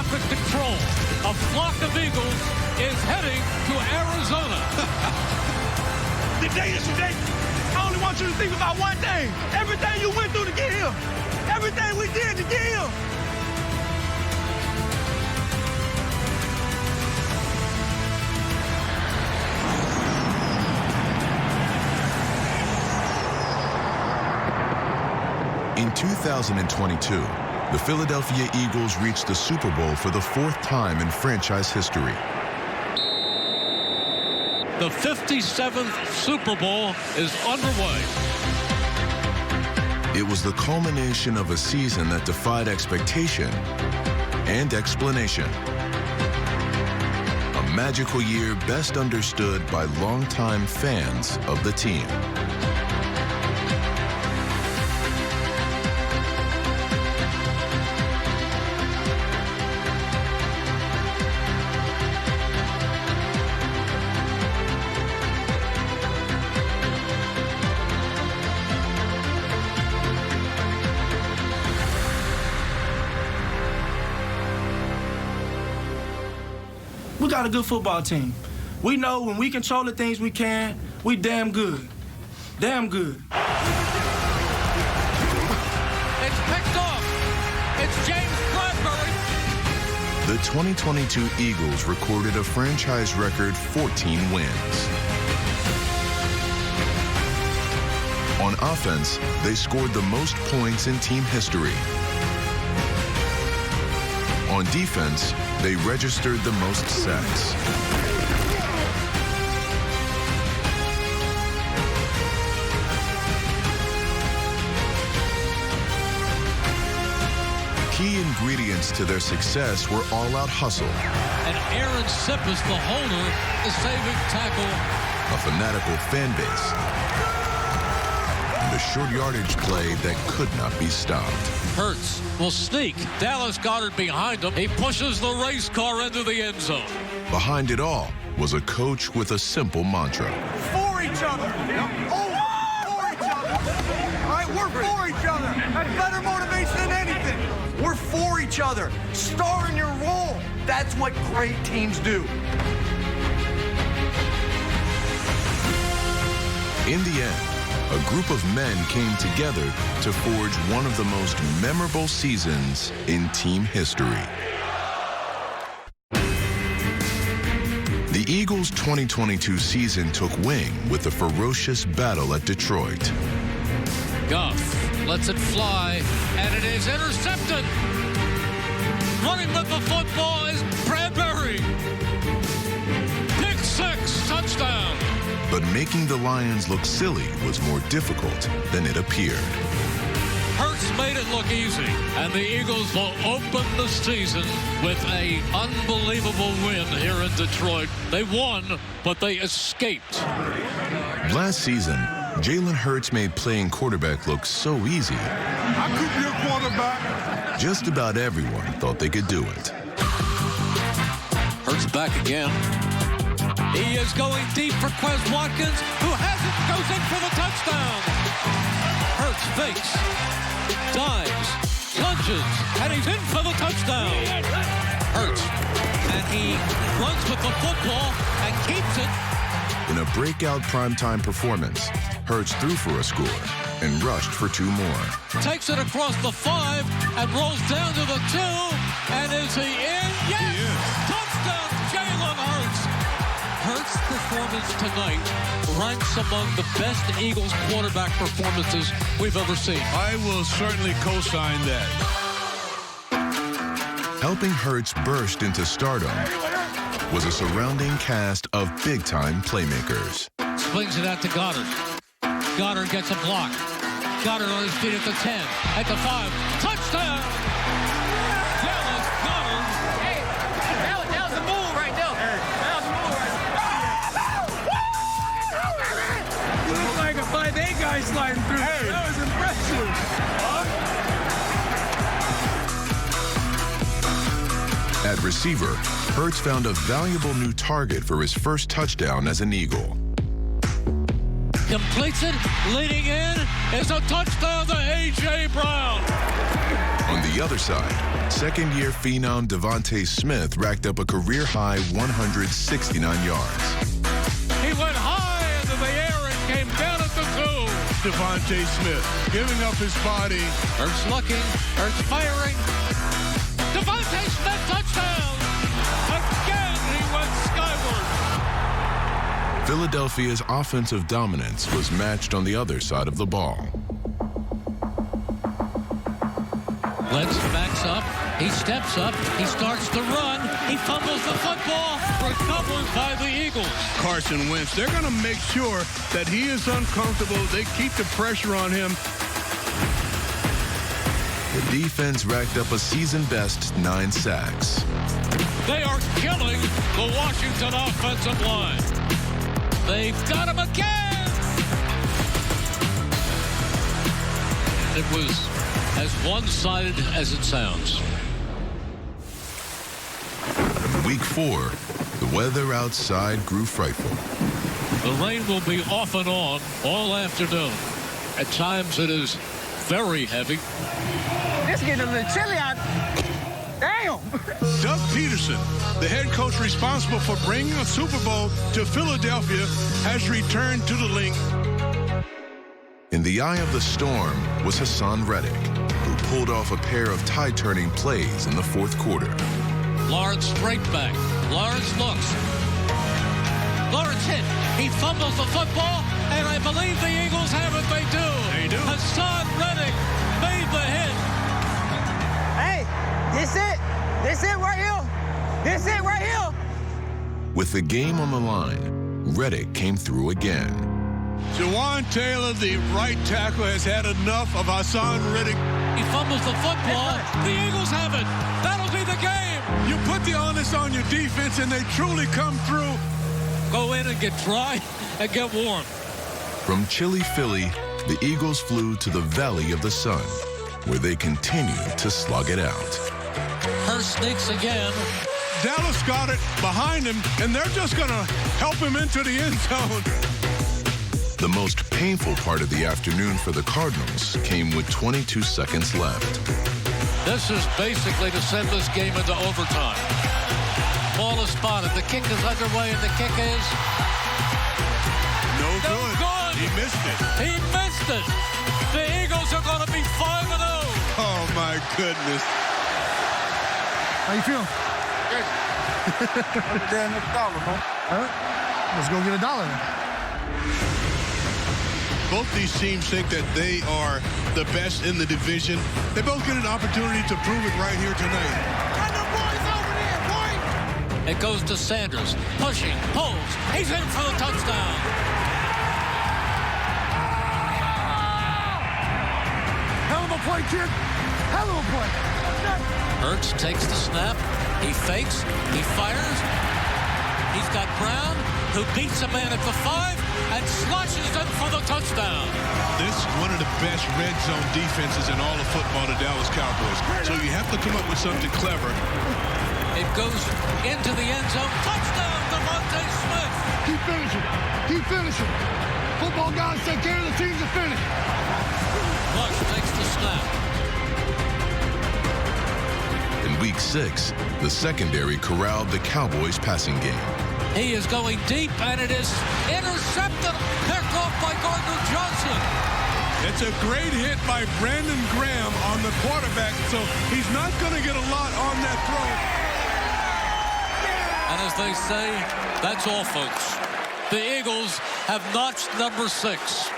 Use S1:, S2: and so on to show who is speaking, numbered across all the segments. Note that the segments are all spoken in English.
S1: traffic control. A flock of eagles is heading to Arizona.
S2: Today is today. I only want you to think about one thing. Everything you went through to get here. Everything we did to get here.
S3: In 2022, the Philadelphia Eagles reached the Super Bowl for the 4th time in franchise history.
S1: The 57th Super Bowl is underway.
S3: It was the culmination of a season that defied expectation and explanation. A magical year best understood by longtime fans of the team.
S4: We got a good football team. We know when we control the things we can, we damn good. Damn good.
S1: It's picked off. It's James Bradbury.
S3: The 2022 Eagles recorded a franchise record 14 wins. On offense, they scored the most points in team history. On defense, they registered the most sacks. Key ingredients to their success were all-out hustle.
S1: And Aaron Sippis, the holder, the saving tackle.
S3: A fanatical fan base. And a short yardage play that could not be stopped.
S1: Hurts will sneak. Dallas Goedert behind him. He pushes the race car into the end zone.
S3: Behind it all was a coach with a simple mantra.
S2: For each other. Oh, for each other. All right, we're for each other. That's better motivation than anything. We're for each other. Star in your role. That's what great teams do.
S3: In the end, a group of men came together to forge one of the most memorable seasons in team history. The Eagles' 2022 season took wing with a ferocious battle at Detroit.
S1: Goff lets it fly, and it is intercepted. Running with the football is Bradbury. Pick six, touchdown.
S3: But making the Lions look silly was more difficult than it appeared.
S1: Hurts made it look easy, and the Eagles will open the season with an unbelievable win here in Detroit. They won, but they escaped.
S3: Last season, Jalen Hurts made playing quarterback look so easy.
S2: I could be a quarterback.
S3: Just about everyone thought they could do it.
S1: Hurts back again. He is going deep for Quez Watkins, who has it, goes in for the touchdown. Hurts fakes, dives, lunges, and he's in for the touchdown. Hurts, and he runs with the football and keeps it.
S3: In a breakout primetime performance, Hurts threw for a score and rushed for 2 more.
S1: Takes it across the 5 and rolls down to the 2. And is he in? Yes! Touchdown, Jalen Hurts. Hurts' performance tonight ranks among the best Eagles quarterback performances we've ever seen.
S5: I will certainly co-sign that.
S3: Helping Hurts burst into stardom was a surrounding cast of big-time playmakers.
S1: Swings it out to Goddard. Goddard gets a block. Goddard on his feet at the 10, at the 5. Touchdown! Dallas Goddard.
S6: Hey, that was a move right there. That was a move right there.
S4: You look like a 5'8" guy sliding through. Hey. That was impressive.
S3: At receiver, Hurts found a valuable new target for his first touchdown as an Eagle.
S1: completes it, leading in is a touchdown to A.J. Brown.
S3: On the other side, second-year phenom Devontae Smith racked up a career-high 169 yards.
S1: He went high into the air and came down at the 2.
S5: Devontae Smith giving up his body.
S1: Hurts looking, Hurts firing. Devontae Smith touchdown! Again, he went skyward.
S3: Philadelphia's offensive dominance was matched on the other side of the ball.
S1: Wentz backs up, he steps up, he starts to run, he fumbles the football, recovered by the Eagles.
S5: Carson Wentz, they're going to make sure that he is uncomfortable. They keep the pressure on him.
S3: The defense racked up a season-best 9 sacks.
S1: They are killing the Washington offensive line. They've got him again! It was as one-sided as it sounds.
S3: In week 4, the weather outside grew frightful.
S1: The rain will be off and on all afternoon. At times it is very heavy.
S6: It's getting a little chilly out. Damn.
S5: Doug Peterson, the head coach responsible for bringing a Super Bowl to Philadelphia, has returned to the link.
S3: In the eye of the storm was Hassan Reddick, who pulled off a pair of tie-turning plays in the fourth quarter.
S1: Lawrence straight back. Lawrence looks. Lawrence hit. He fumbles the football, and I believe the Eagles have it. They do.
S5: They do.
S1: Hassan Reddick made the hit.
S6: Hey, this it. This it right here. This it right here.
S3: With the game on the line, Reddick came through again.
S5: Jawan Taylor, the right tackle, has had enough of Hassan Reddick.
S1: He fumbles the football. The Eagles have it. That'll be the game.
S5: You put the onus on your defense, and they truly come through.
S1: Go in and get dry and get warm.
S3: From chilly Philly, the Eagles flew to the Valley of the Sun, where they continued to slug it out.
S1: Hurst sneaks again.
S5: Dallas got it behind him, and they're just going to help him into the end zone.
S3: The most painful part of the afternoon for the Cardinals came with 22 seconds left.
S1: This is basically to send this game into overtime. Ball is spotted. The kick is underway, and the kick is...
S5: No good. He missed it.
S1: He missed it. The Eagles are going to be 5-0.
S5: Oh, my goodness.
S7: How you feeling?
S2: Good. Damn next dollar, man.
S7: Huh? Let's go get $1 then.
S5: Both these teams think that they are the best in the division. They both get an opportunity to prove it right here tonight.
S1: It goes to Sanders. Pushing. Pulls. He's in for the touchdown.
S7: Hell of a play, kid. Hell of a play.
S1: Hurts takes the snap. He fakes. He fires. He's got Brown, who beats a man at the 5 and slashes them for the touchdown.
S5: This is one of the best red zone defenses in all of football, the Dallas Cowboys. So you have to come up with something clever.
S1: It goes into the end zone. Touchdown, Devontae Smith.
S7: Keep finishing. Keep finishing. Football guys take care of the teams that finish.
S1: Bush takes the snap.
S3: In week 6, the secondary corralled the Cowboys' passing game.
S1: He is going deep, and it is intercepted. Picked off by Gardner-Johnson.
S5: It's a great hit by Brandon Graham on the quarterback, so he's not going to get a lot on that throw.
S1: And as they say, that's all, folks. The Eagles have notched number 6.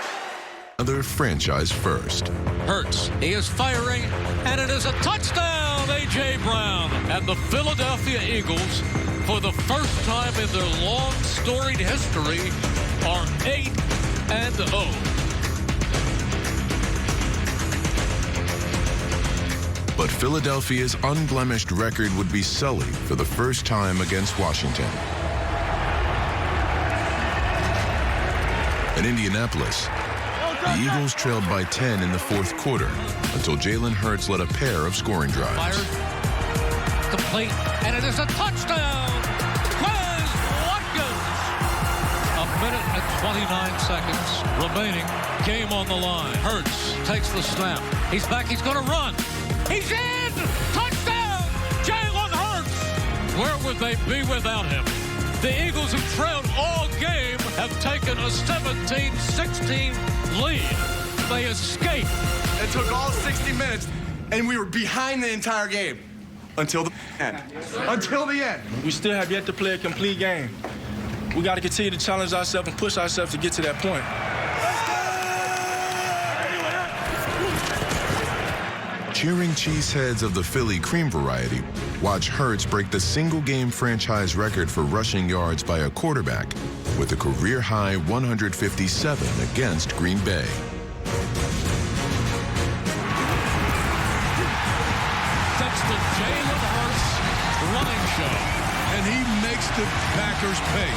S3: Another franchise first.
S1: Hurts. He is firing, and it is a touchdown, A.J. Brown. And the Philadelphia Eagles, for the first time in their long, storied history, are 8-0.
S3: But Philadelphia's unblemished record would be sullied for the first time against Washington. In Indianapolis, the Eagles trailed by 10 in the fourth quarter until Jalen Hurts led a pair of scoring drives.
S1: Fired, complete, and it is a touchdown! Quez Watkins! A minute and 29 seconds remaining. Game on the line. Hurts takes the snap. He's back. He's going to run. He's in! Touchdown! Jalen Hurts! Where would they be without him? The Eagles, who trailed all game, have taken a 17-16 lead. They escape.
S2: It took all 60 minutes, and we were behind the entire game until the end. Until the end.
S4: We still have yet to play a complete game. We got to continue to challenge ourselves and push ourselves to get to that point.
S3: Cheering cheeseheads of the Philly cream variety watch Hurts break the single-game franchise record for rushing yards by a quarterback with a career-high 157 against Green Bay.
S1: That's the Jalen Hurts running show.
S5: And he makes the Packers pay.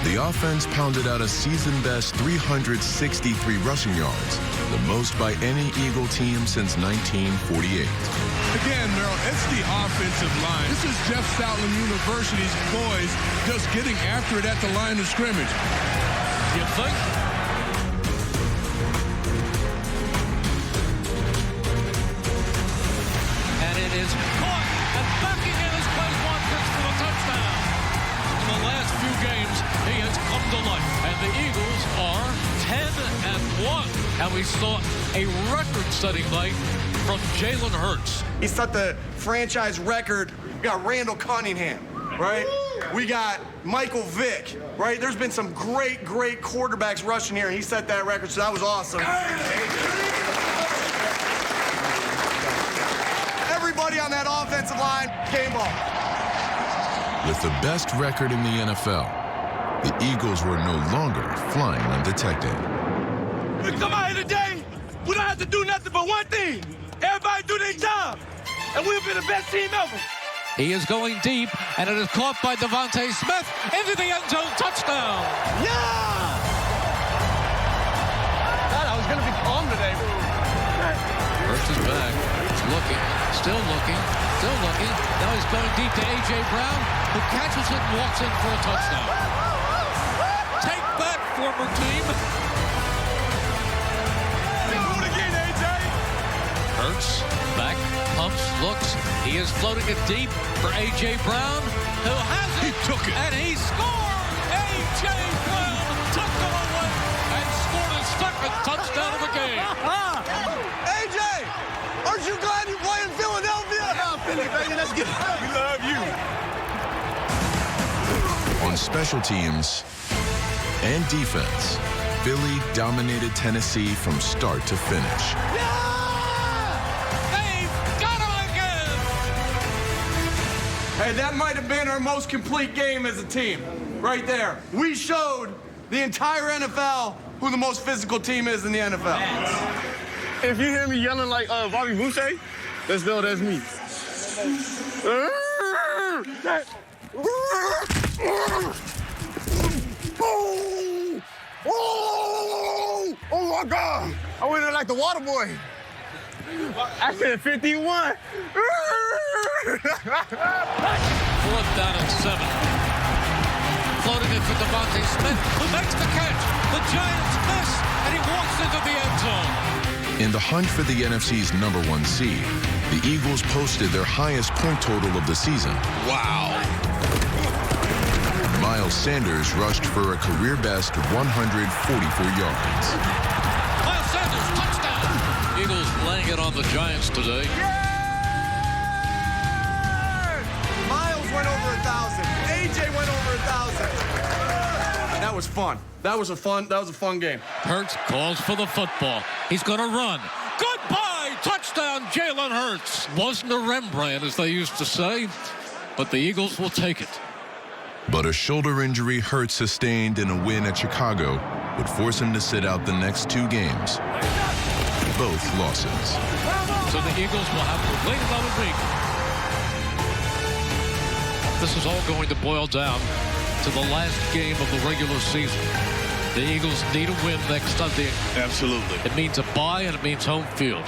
S3: The offense pounded out a season-best 363 rushing yards, the most by any Eagle team since 1948.
S5: Again, Merrill, it's the offensive line. This is Jeff Stoutland University's boys just getting after it at the line of scrimmage.
S1: You think? And it is caught, and backing in is Quez Watkins for the touchdown. In the last few games, he has come to life, and the Eagles are 10-1. And we saw a record-setting night from Jalen Hurts.
S2: He set the franchise record. We got Randall Cunningham, right? We got Michael Vick, right? There's been some great quarterbacks rushing here, and he set that record, so that was awesome. Everybody on that offensive line came off.
S3: With the best record in the NFL, the Eagles were no longer flying undetected.
S4: We come out here today, we don't have to do nothing but one thing. Everybody do their job, and we'll be the best team ever.
S1: He is going deep, and it is caught by Devontae Smith into the end zone. Touchdown!
S2: Yeah! God, I was going to be calm today.
S1: Hurts is back. He's looking, still looking, still looking. Now he's going deep to A.J. Brown, who catches it and walks in for a touchdown. Take that, former team.
S2: Do it again, A.J.
S1: Hurts, back, pumps, looks. He is floating it deep for A.J. Brown, who has it.
S5: He took it.
S1: And he scored! A.J. Brown took it away and scored his second touchdown of the game.
S2: A.J., aren't you glad you play in Philadelphia? Yeah, Philly, baby, let's get it. We love you.
S3: On special teams and defense, Philly dominated Tennessee from start to finish.
S2: Hey, that might have been our most complete game as a team, right there. We showed the entire NFL who the most physical team is in the NFL.
S7: If you hear me yelling like Bobby Boucher, let's know that's me. Oh my God! I went in like the water boy. I said 51.
S1: 4th down and 7. Floating it for Devontae Smith, who makes the catch. The Giants miss, and he walks into the end zone.
S3: In the hunt for the NFC's #1 seed, the Eagles posted their highest point total of the season.
S5: Wow.
S3: Miles Sanders rushed for a career-best 144 yards.
S1: Miles Sanders, touchdown! Eagles laying it on the Giants today.
S2: Miles went over 1,000. A.J. went over 1,000. That was fun. That was a fun game.
S1: Hurts calls for the football. He's going to run. Goodbye! Touchdown, Jalen Hurts. Wasn't a Rembrandt, as they used to say, but the Eagles will take it.
S3: But a shoulder injury Hurts sustained in a win at Chicago would force him to sit out the next 2 games. Both losses.
S1: So the Eagles will have to wait another week. This is all going to boil down to the last game of the regular season. The Eagles need a win next Sunday.
S5: Absolutely.
S1: It means a bye and it means home field.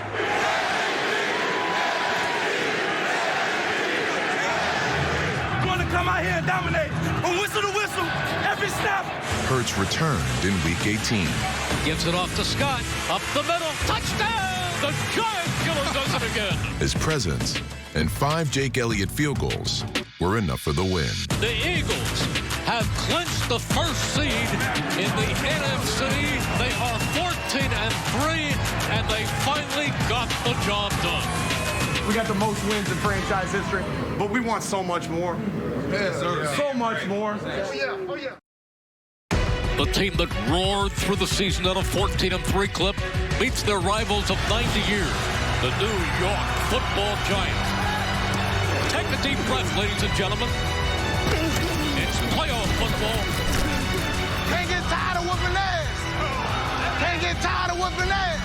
S4: You want to come out here and dominate and whistle the whistle.
S1: Snap!
S3: Hurts returned in Week 18.
S1: Gives it off to Scott. Up the middle. Touchdown! The Giant Killer does it again.
S3: His presence and 5 Jake Elliott field goals were enough for the win.
S1: The Eagles have clinched the first seed in the NFC. They are 14-3, and they finally got the job done.
S2: We got the most wins in franchise history, but we want so much more. So much more. Oh, yeah.
S1: The team that roared through the season at a 14-3 clip beats their rivals of 90 years, the New York Football Giants. Take a deep breath, ladies and gentlemen. It's playoff football.
S6: Can't get tired of whooping ass. Can't get tired of whooping ass.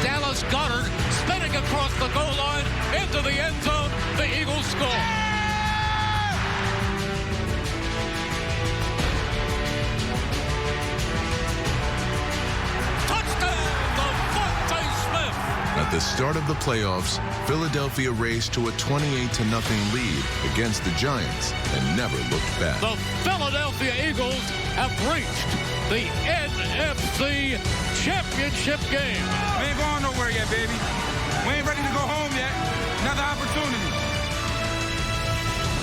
S1: Dallas Goedert spinning across the goal line into the end zone. The Eagles score.
S3: At the start of the playoffs, Philadelphia raced to a 28-0 lead against the Giants and never looked back.
S1: The Philadelphia Eagles have reached the NFC Championship game.
S8: We ain't going nowhere yet, baby. We ain't ready to go home yet. Another opportunity.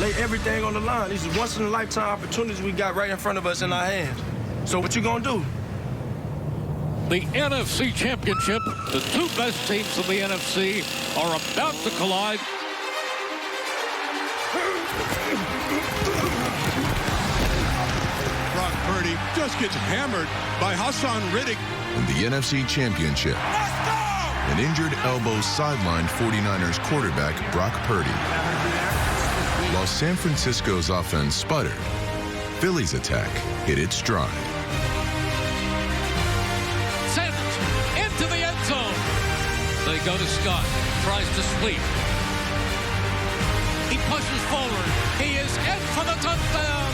S4: Lay everything on the line. These are once-in-a-lifetime opportunities we got right in front of us in our hands. So what you gonna do?
S1: The NFC Championship, the two best teams in the NFC are about to collide.
S5: Brock Purdy just gets hammered by Hassan Riddick.
S3: In the NFC Championship, an injured elbow sidelined 49ers quarterback Brock Purdy. While San Francisco's offense sputtered, Philly's attack hit its stride.
S1: To the end zone. They go to Scott. Tries to sweep. He pushes forward. He is in for the touchdown.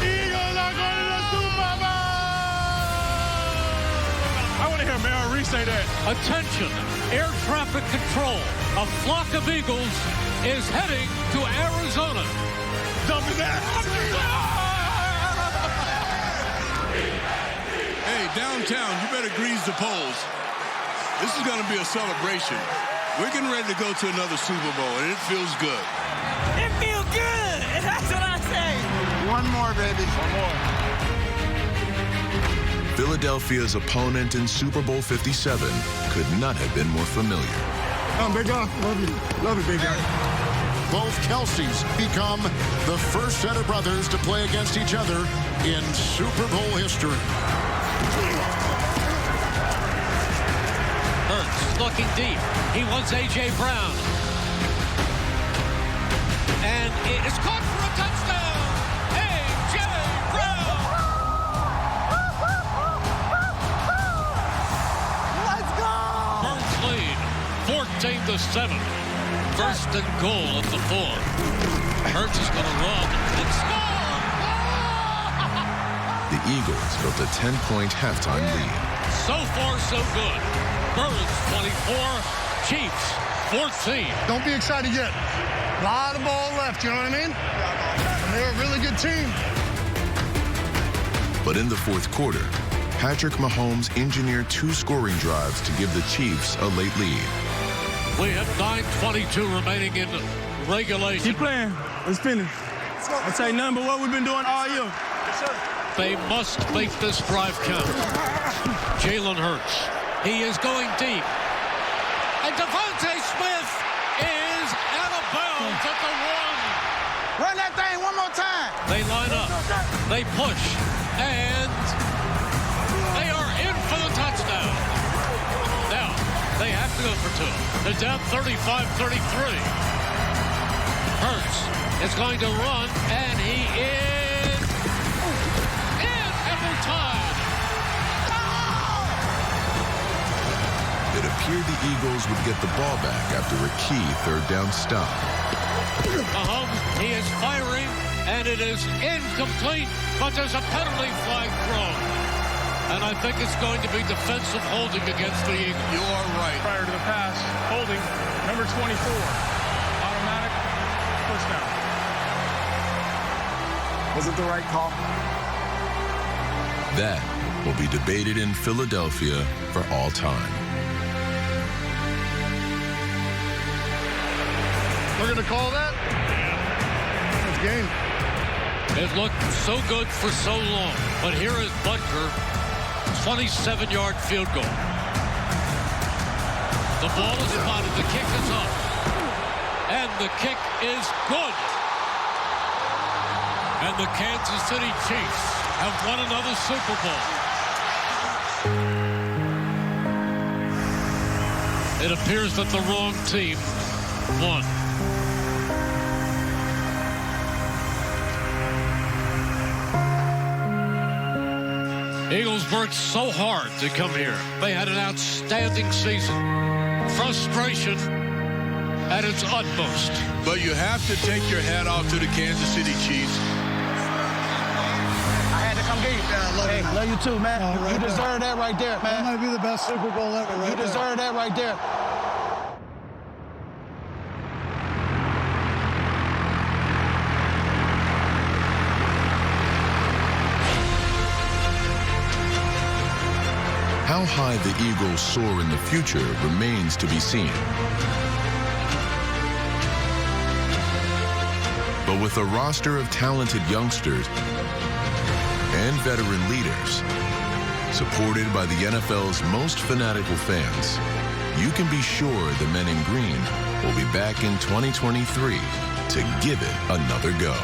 S5: Eagles are going to the Super Bowl! I want to hear Mary Reese say that.
S1: Attention, air traffic control. A flock of eagles is heading to Arizona.
S5: Dumping that. Hey, downtown, you better grease the poles. This is going to be a celebration. We're getting ready to go to another Super Bowl, and it feels good.
S6: It feels good. That's what I say.
S2: One more, baby. One more.
S3: Philadelphia's opponent in Super Bowl 57 could not have been more familiar.
S7: Come, big guy. Love you. Love you, big guy.
S9: Both Kelce's become the first set of brothers to play against each other in Super Bowl history.
S1: Hurts looking deep. He wants A.J. Brown. And it is caught for a touchdown. A.J.
S6: Let's go!
S1: Birds lead 14-7. First and goal at the 4. Hurts is going to run and score.
S3: The Eagles built a 10-point halftime lead.
S1: So far, so good. Birds 24, Chiefs 14.
S7: Don't be excited yet. A lot of ball left, you know what I mean? And they're a really good team.
S3: But in the fourth quarter, Patrick Mahomes engineered 2 scoring drives to give the Chiefs a late lead.
S1: We have 9:22 remaining in regulation.
S4: Keep playing. Let's finish. I'll tell you nothing but what we've been doing all year.
S1: They must make this drive count. Jalen Hurts. He is going deep. And Devontae Smith is out of bounds at the 1.
S6: Run that thing one more time.
S1: They line up. They push. And they are in for the touchdown. Now, they have to go for 2. They're down 35-33. Hurts is going to run, and he is in every time.
S3: It appeared the Eagles would get the ball back after a key third down stop.
S1: Mahomes, he is firing, and it is incomplete, but there's a penalty flag thrown. And I think it's going to be defensive holding against the Eagles.
S5: You are right.
S8: Prior to the pass, holding number 24. Automatic.
S7: Was it the right call?
S3: That will be debated in Philadelphia for all time.
S7: We're going to call that? That's game.
S1: It looked so good for so long, but here is Butker, 27-yard field goal. The ball is spotted, the kick is up, and the kick is good. And the Kansas City Chiefs have won another Super Bowl. It appears that the wrong team won. Eagles worked so hard to come here. They had an outstanding season. Frustration at its utmost.
S5: But you have to take your hat off to the Kansas City Chiefs.
S6: I had to come get you.
S4: Love you too, man. You deserve that right there, man.
S7: That might be the best Super Bowl ever, right?
S4: You deserve that right there.
S3: How high the Eagles soar in the future remains to be seen. But with a roster of talented youngsters and veteran leaders, supported by the NFL's most fanatical fans, you can be sure the men in green will be back in 2023 to give it another go.